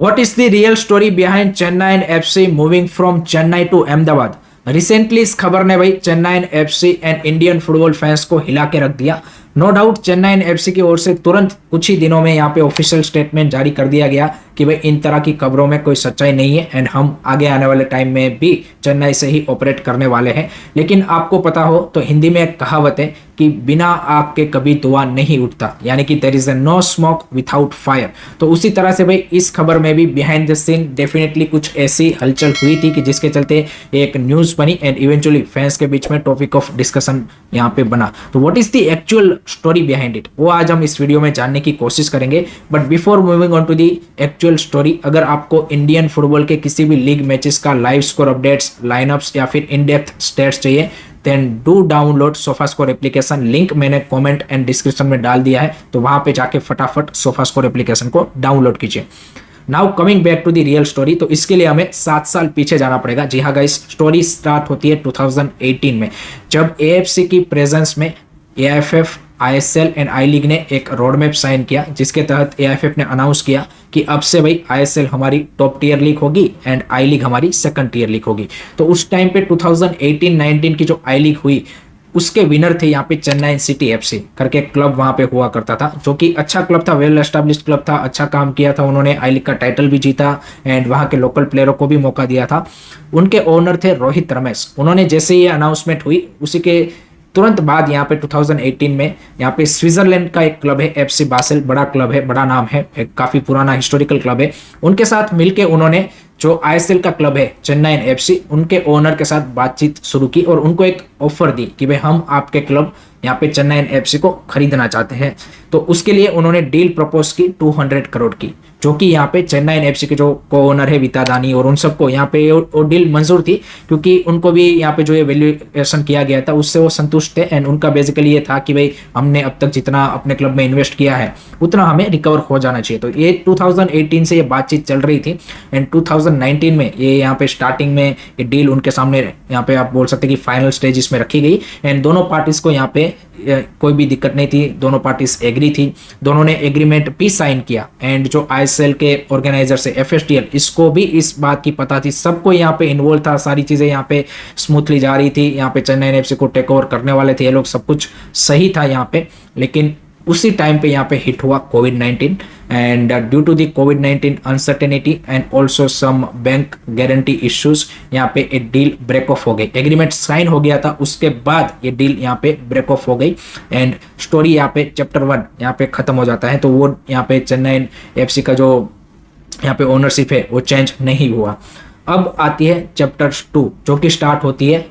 What is the real story behind Chennai FC moving from Chennai to Ahmedabad? Recently इस खबर ने भाई Chennai FC and Indian football fans को हिला के रख दिया। नो डाउट चेन्नई एफसी की ओर से तुरंत कुछ ही दिनों में यहाँ पे ऑफिशियल स्टेटमेंट जारी कर दिया गया कि भाई इन तरह की खबरों में कोई सच्चाई नहीं है एंड हम आगे आने वाले टाइम में भी चेन्नई से ही ऑपरेट करने वाले हैं। लेकिन आपको पता हो तो हिंदी में एक कहावत है कि बिना आग के कभी धुआं नहीं उठता, यानी कि there is a no smoke without fire. तो उसी तरह से भाई इस खबर में भी बिहाइंड द सीन डेफिनेटली कुछ ऐसी हलचल हुई थी कि जिसके चलते एक न्यूज बनी एंड इवेंचुअली फैंस के बीच में टॉपिक ऑफ डिस्कशन यहाँ पे बना। तो what is the actual story behind it, वो आज हम इस वीडियो में जानने की कोशिश करेंगे। But before moving on to the actual story, अगर आपको इंडियन फुटबॉल के किसी भी लीग मैचेस का लाइव स्कोर अपडेट्स, लाइनअप्स या फिर इन डेप्थ स्टेट्स चाहिए then do download Sofascore application. Link मैंने कमेंट एंड डिस्क्रिप्शन में डाल दिया है, तो वहां पे जाके फटाफट सोफास्कोर एप्लीकेशन को डाउनलोड कीजिए। Now coming back to the real story, तो इसके लिए हमें 7 साल पीछे जाना पड़ेगा। जी हाँ गाइस, स्टोरी स्टार्ट होती है 2018 में, जब एएफसी की प्रेजेंस में AIFF, ISL and I league ने एक रोड मैप साइन किया, जिसके तहत एआईएफएफ ने अनाउंस किया कि अब से भाई आईएसएल हमारी टॉप टीयर लीग होगी एंड आई लीग हमारी सेकंड टीयर लीग होगी। तो उस टाइम पे 2018-19 की जो आई लीग हुई उसके विनर थे यहाँ पे चेन्नई सिटी एफसी करके क्लब वहां पे हुआ करता था, जो कि अच्छा क्लब था, वेल एस्टेब्लिश्ड क्लब था, अच्छा काम किया था उन्होंने, आई लीग का टाइटल भी जीता एंड वहां के लोकल प्लेयरों को भी मौका दिया था। उनके ओनर थे रोहित रमेश। उन्होंने जैसे ये अनाउंसमेंट हुई उसी के तुरंत बाद यहाँ पे 2018 में यहाँ पे स्विट्जरलैंड का एक क्लब है एफसी बासेल, बड़ा क्लब है, बड़ा नाम है, एक काफी पुराना हिस्टोरिकल क्लब है, उनके साथ मिलके उन्होंने जो आईएसएल का क्लब है चेन्नई एफसी, उनके ओनर के साथ बातचीत शुरू की और उनको एक ऑफर दी कि भाई हम आपके क्लब यहाँ पे चेन्नई एफसी को खरीदना चाहते हैं। तो उसके लिए उन्होंने डील प्रपोज की 200 करोड़ की, जो कि यहाँ पे चेन्नई एफसी के जो को ओनर है विता दानी और उन सबको यहाँ पे वो डील मंजूर थी, क्योंकि उनको भी यहाँ पे जो ये वैल्यूएशन किया गया था उससे वो संतुष्ट थे एंड उनका बेसिकली ये था कि भाई हमने अब तक जितना अपने क्लब में इन्वेस्ट किया है उतना हमें रिकवर हो जाना चाहिए। तो ये 2018 से ये बातचीत चल रही थी एंड 2019 में ये यहाँ पे स्टार्टिंग में ये डील उनके सामने यहाँ पे आप बोल सकते हैं कि फाइनल स्टेजेस में रखी गई एंड दोनों पार्टीज को यहाँ पे कोई भी दिक्कत नहीं थी, दोनों पार्टीज एग्री थी, दोनों ने एग्रीमेंट भी साइन किया एंड जो आईएसएल के ऑर्गेनाइजर से एफएसटीएल, इसको भी इस बात की पता थी, सबको यहाँ पे इन्वॉल्व था, सारी चीजें यहाँ पे स्मूथली जा रही थी, यहाँ पे चेन्नई एफसी को टेक ओवर करने वाले थे ये लोग, सब कुछ सही था यहाँ पे। लेकिन उसी टाइम पे यहाँ पे हिट हुआ कोविड-19 एंड ड्यू टू दी कोविड-19 uncertainty and also some bank guarantee issues यहाँ पे एक डील ब्रेक ऑफ हो गई। एग्रीमेंट साइन हो गया था, उसके बाद ये डील यहाँ पे ब्रेक ऑफ हो गई एंड स्टोरी यहाँ पे चैप्टर 1 यहाँ पे खत्म हो जाता है। तो वो यहाँ पे चेन्नई एफसी का जो यहाँ पे ओनरशिप है वो चेंज नहीं हुआ। अब आती है चैप्टर 2 जो कि स्टार्ट होती है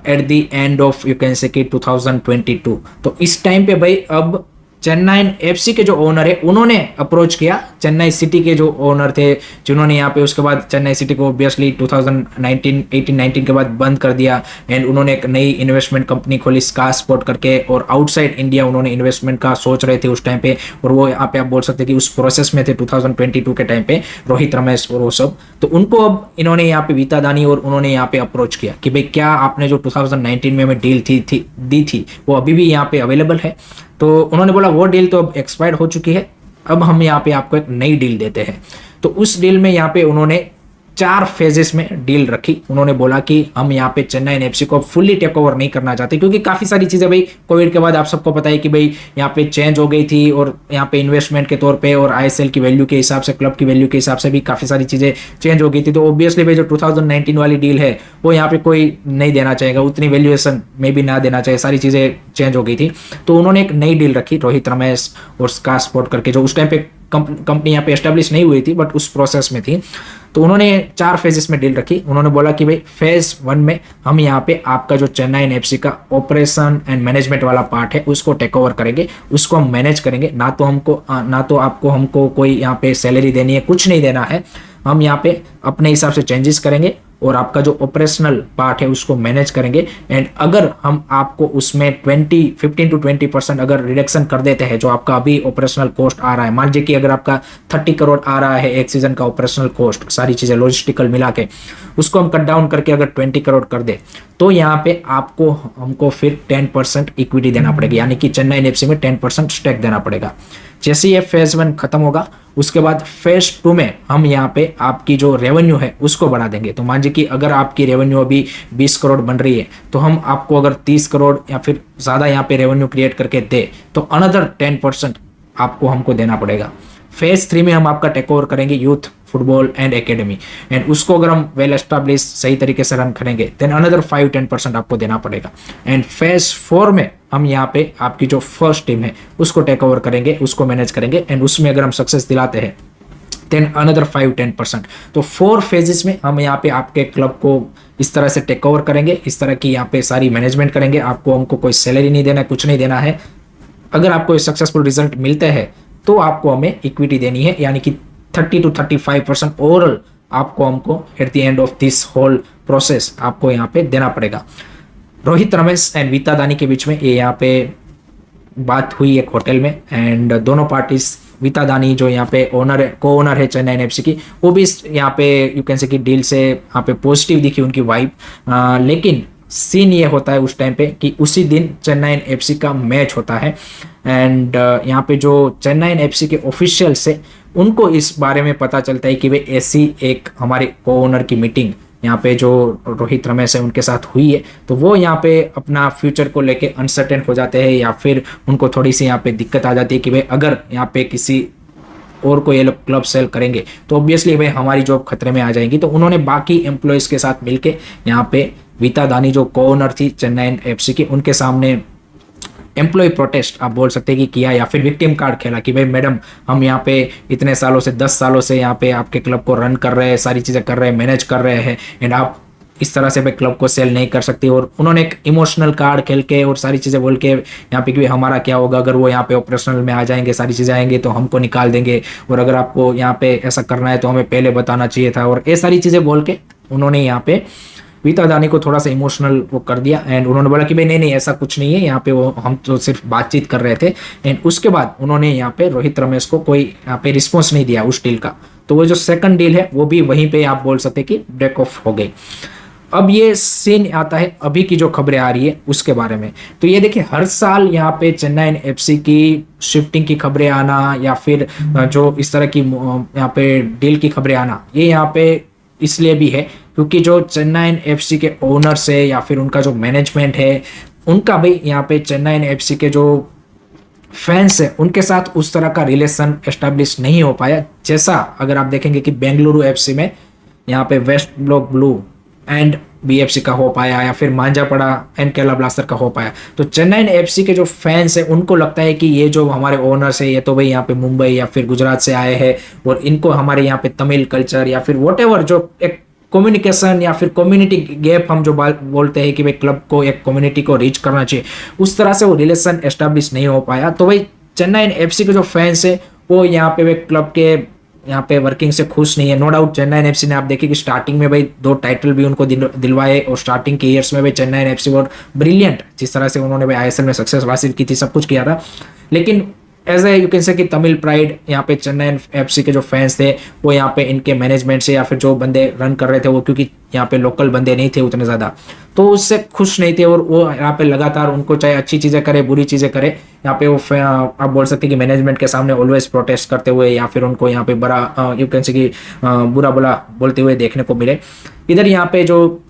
eight the end of you can say कि 2022। तो इस टाइम पे भाई अब चेन्नई एफसी के जो ओनर है उन्होंने अप्रोच किया चेन्नई सिटी के जो ओनर थे, जिन्होंने यहाँ पे उसके बाद चेन्नई सिटी को ऑब्वियसली 2018-19 के बाद बंद कर दिया एंड उन्होंने एक नई इन्वेस्टमेंट कंपनी खोली स्काई स्पोर्ट करके और आउटसाइड इंडिया उन्होंने इन्वेस्टमेंट का सोच रहे थे उस टाइम पे, और वो यहाँ पे आप बोल सकते हैं कि उस प्रोसेस में थे 2022 के टाइम पे रोहित रमेश और वो सब। तो उनको अब इन्होंने यहाँ पे विता दानी और उन्होंने यहाँ पे अप्रोच किया कि भाई क्या आपने जो 2019 में डील दी थी वो अभी भी यहाँ पे अवेलेबल है। तो उन्होंने बोला वो डील तो अब एक्सपायर्ड हो चुकी है, अब हम यहाँ पे आपको एक नई डील देते हैं। तो उस डील में यहाँ पे उन्होंने 4 फेजेस में डील रखी। उन्होंने बोला कि हम यहाँ पे चेन्नई एफसी को फुल्ली टेक ओवर नहीं करना चाहते, क्योंकि काफी सारी चीजें भाई कोविड के बाद आप सबको पता है कि भाई यहाँ पे चेंज हो गई थी और यहाँ पे इन्वेस्टमेंट के तौर पे और आईएसएल की वैल्यू के हिसाब से, क्लब की वैल्यू के हिसाब से भी काफी सारी चीजें चेंज हो गई थी। तो ऑब्वियसली भाई जो 2019 वाली डील है वो यहाँ पे कोई नहीं देना चाहेगा, उतनी वैल्यूएशन में भी ना देना चाहिए, सारी चीजें चेंज हो गई थी। तो उन्होंने एक नई डील रखी रोहित रमेश और स्काई स्पोर्ट करके, जो उस टाइम पे कंपनी यहाँ पे एस्टेब्लिश नहीं हुई थी बट उस प्रोसेस में थी। तो उन्होंने 4 फेजेस में डील रखी। उन्होंने बोला कि भाई फेज 1 में हम यहाँ पे आपका जो चेन्नई एफसी का ऑपरेशन एंड मैनेजमेंट वाला पार्ट है उसको टेक ओवर करेंगे, उसको हम मैनेज करेंगे, ना तो आपको हमको कोई यहाँ पे सैलरी देनी है, कुछ नहीं देना है, हम यहाँ पे अपने हिसाब से चेंजेस करेंगे और आपका जो ऑपरेशनल पार्ट है उसको मैनेज करेंगे। एंड अगर हम आपको उसमें 15 to 20% अगर रिडक्शन कर देते हैं जो आपका अभी ऑपरेशनल कॉस्ट आ रहा है, मान लीजिए कि अगर आपका 30 करोड़ आ रहा है एक सीजन का ऑपरेशनल कॉस्ट, सारी चीजें लॉजिस्टिकल मिला के, उसको हम कट डाउन करके अगर 20 करोड़ कर दे तो यहाँ पे आपको हमको फिर 10% इक्विटी देना पड़ेगा, यानी कि चेन्नई एफसी में 10% स्टेक देना पड़ेगा। जैसे ये फेज 1 खत्म होगा उसके बाद फेज 2 में हम यहाँ पे आपकी जो रेवेन्यू है उसको बढ़ा देंगे। तो मान लीजिए कि अगर आपकी रेवेन्यू अभी 20 करोड़ बन रही है तो हम आपको अगर 30 करोड़ या फिर ज़्यादा यहाँ पे रेवेन्यू क्रिएट करके दे तो अनदर 10% आपको हमको देना पड़ेगा। फेज 3 में हम आपका टेक ओवर करेंगे youth football and academy, and उसको अगर हम वेल एस्टेब्लिश सही तरीके से रन करेंगे देन अनदर 5-10% आपको देना पड़ेगा। एंड फेज 4 में हम यहाँ पे आपकी जो फर्स्ट टीम है उसको टेक ओवर करेंगे, उसको मैनेज करेंगे, एंड उसमें अगर हम सक्सेस दिलाते हैं देन अनदर 5-10%। तो 4 फेजेस में हम यहाँ पे आपके क्लब को इस तरह से टेक ओवर करेंगे, इस तरह की यहाँ पे सारी मैनेजमेंट करेंगे। आपको हमको कोई सैलरी नहीं देना है, कुछ नहीं देना है। अगर आपको सक्सेसफुल रिजल्ट मिलते हैं तो आपको हमें इक्विटी देनी है, यानी कि 30 to 35% ओवरऑल आपको हमको at the end of this whole process आपको यहाँ पे देना पड़ेगा। रोहित रमेश एंड वीता दानी के बीच में ये यहाँ पे बात हुई एक होटल में, एंड दोनों पार्टीज, वीता दानी जो यहाँ पे ओनर है, को ओनर है चेन्नई एफसी की, वो भी यहाँ पे यू कैन से कि डील से यहाँ पे पॉजिटिव दिखी उनकी वाइब। लेकिन सीन ये होता है उस टाइम पे कि उसी दिन चेन्नई एफसी का मैच होता है, एंड यहाँ पे जो चेन्नई एफसी के ऑफिशियल्स है उनको इस बारे में पता चलता है कि भाई ऐसी एक हमारे को ओनर की मीटिंग यहाँ पे जो रोहित रमेश है उनके साथ हुई है। तो वो यहाँ पे अपना फ्यूचर को लेके अनसर्टेन हो जाते हैं, या फिर उनको थोड़ी सी यहाँ पे दिक्कत आ जाती है कि भाई अगर यहाँ पे किसी और को ये लोग क्लब सेल करेंगे तो ऑब्वियसली भाई हमारी जॉब खतरे में आ जाएगी। तो उन्होंने बाकी एम्प्लॉयज़ के साथ मिलके यहाँ पे वीता दानी जो को ओनर थी चेन्नई एफसी की, उनके सामने एम्प्लॉय प्रोटेस्ट आप बोल सकते हैं कि किया, या फिर विक्टिम कार्ड खेला कि भाई मैडम हम यहाँ पे इतने सालों से 10 सालों से यहाँ पे आपके क्लब को रन कर रहे हैं, सारी चीज़ें कर रहे हैं, मैनेज कर रहे हैं, एंड आप इस तरह से भाई क्लब को सेल नहीं कर सकती। और उन्होंने एक इमोशनल कार्ड खेल के और सारी चीज़ें बोल के यहाँ पे कि हमारा क्या होगा अगर वो यहाँ पे ऑपरेशनल में आ जाएंगे, सारी चीज़ें आएंगे तो हमको निकाल देंगे, और अगर आपको यहाँ पे ऐसा करना है तो हमें पहले बताना चाहिए था, और ये सारी चीज़ें बोल के उन्होंने यहाँ पे वीता दानी को थोड़ा सा इमोशनल वो कर दिया। एंड उन्होंने बोला कि भाई नहीं नहीं ऐसा कुछ नहीं है, यहाँ पे वो हम तो सिर्फ बातचीत कर रहे थे। एंड उसके बाद उन्होंने यहाँ पे रोहित रमेश को कोई यहाँ पे रिस्पॉन्स नहीं दिया उस डील का। तो वो जो सेकंड डील है वो भी वहीं पे आप बोल सकते कि ब्रेक ऑफ हो गई। अब ये सीन आता है अभी की जो खबरें आ रही है उसके बारे में। तो ये देखिए हर साल यहाँ पे चेन्नई एफसी की शिफ्टिंग की खबरें आना, या फिर जो इस तरह की यहाँ पे डील की खबरें आना, ये यहाँ पे इसलिए भी है क्योंकि जो चेन्नई एफसी के ओनर्स है या फिर उनका जो मैनेजमेंट है उनका भी यहाँ पे चेन्नई एफसी के जो फैंस है उनके साथ उस तरह का रिलेशन एस्टेब्लिश नहीं हो पाया, जैसा अगर आप देखेंगे कि बेंगलुरु एफसी में यहाँ पे west block blue and BFC का हो पाया, या फिर मांझापड़ा एंड केरला ब्लास्टर का हो पाया। तो चेन्नई एफसी के जो फैंस है उनको लगता है कि ये जो हमारे ओनर्स है ये तो भाई यहाँ पे मुंबई या फिर गुजरात से आए हैं, और इनको हमारे यहाँ पे तमिल कल्चर या फिर वॉटेवर जो एक कम्युनिकेशन या फिर कम्युनिटी गैप हम जो बोलते हैं कि भाई क्लब को एक कम्युनिटी को रीच करना चाहिए, उस तरह से वो रिलेशन एस्टेब्लिश नहीं हो पाया। तो भाई चेन्नई एफसी के जो फैंस है वो यहाँ पे वे क्लब के यहाँ पे वर्किंग से खुश नहीं है। नो डाउट चेन्नई एफसी ने आप देखिए कि स्टार्टिंग में भाई 2 टाइटल भी उनको दिलवाए, और स्टार्टिंग के ईयर्स में भाई चेन्नई एफसी और ब्रिलियंट जिस तरह से उन्होंने भाई आईएसएल में सक्सेस हासिल की थी, सब कुछ किया था। लेकिन as a you can say कि तमिल प्राइड यहाँ पे चेन्नई एफसी के जो फैंस थे वो यहाँ पे इनके मैनेजमेंट से या फिर जो बंदे रन कर रहे थे वो, क्योंकि यहाँ पे लोकल बंदे नहीं थे उतने ज़्यादा, तो उससे खुश नहीं थे। और वो यहाँ पे लगातार उनको चाहे अच्छी चीज़ें करे बुरी चीज़ें करे, यहाँ पे वो आप बोल सकते हैं कि मैनेजमेंट के सामने ऑलवेज प्रोटेस्ट करते हुए या फिर उनको यहाँ पे बड़ा यू कैन से कि बुरा बुरा बोलते हुए देखने को मिले। इधर यहाँ पे जो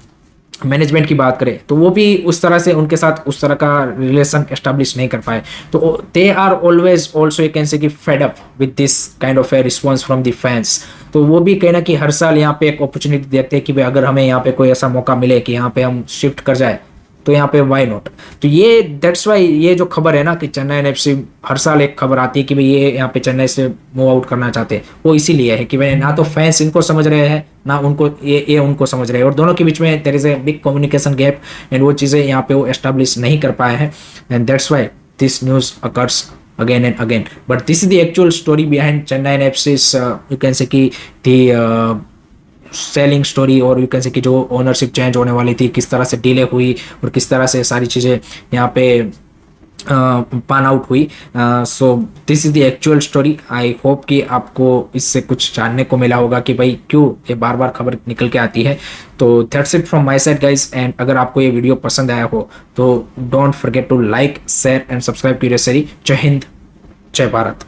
मैनेजमेंट की बात करें तो वो भी उस तरह से उनके साथ उस तरह का रिलेशन एस्टेब्लिश नहीं कर पाए। तो they are always also you can say कि fed up with this kind of a response from the fans. तो वो भी कहना कि हर साल यहाँ पे एक अपॉर्चुनिटी देखते हैं कि भाई अगर हमें यहाँ पे कोई ऐसा मौका मिले कि यहाँ पे हम शिफ्ट कर जाए तो यहाँ पे वाई नॉट। तो ये दैट्स वाई ये जो खबर है ना कि चेन्नई एफसी हर साल एक खबर आती है कि भाई ये यहाँ पे चेन्नई से मूव आउट करना चाहते हैं, वो इसीलिए है कि भाई ना तो फैंस इनको समझ रहे हैं ना उनको ये उनको समझ रहे हैं, और दोनों के बीच में there is a big communication gap, and वो चीज़ें यहाँ पे वो एस्टेब्लिश नहीं कर पाए हैं, and that's why this news occurs again and again. But this is the actual story behind Chennai FC's you can say कि the सेलिंग स्टोरी, और यू कैन से कि जो ओनरशिप चेंज होने वाली थी किस तरह से डिले हुई और किस तरह से सारी चीज़ें यहाँ पे पान आउट हुई। So this is the actual story. I hope कि आपको इससे कुछ जानने को मिला होगा कि भाई क्यों ये बार बार खबर निकल के आती है। तो that's it from my side guys, and अगर आपको ये वीडियो पसंद आया हो तो don't forget to like share and subscribe to रेसरी। जय हिंद, जय भारत।